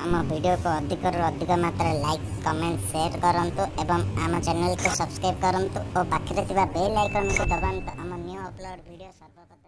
आम वीडियो को अधिक मात्रा लाइक कमेंट शेयर करंतु एवं आम चैनल को सब्सक्राइब करंतु और पाखरे थिबा बेल आइकन को दबांतु आम न्यू अपलोड वीडियो सर्वप्रथम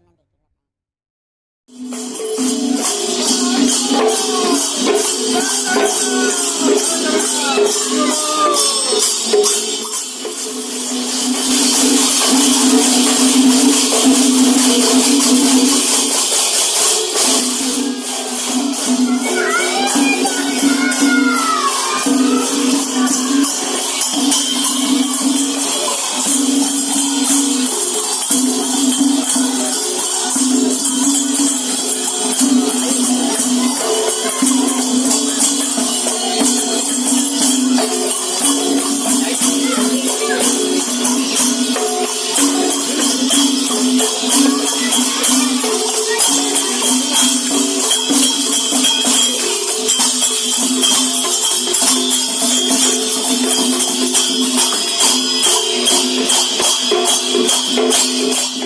देखिए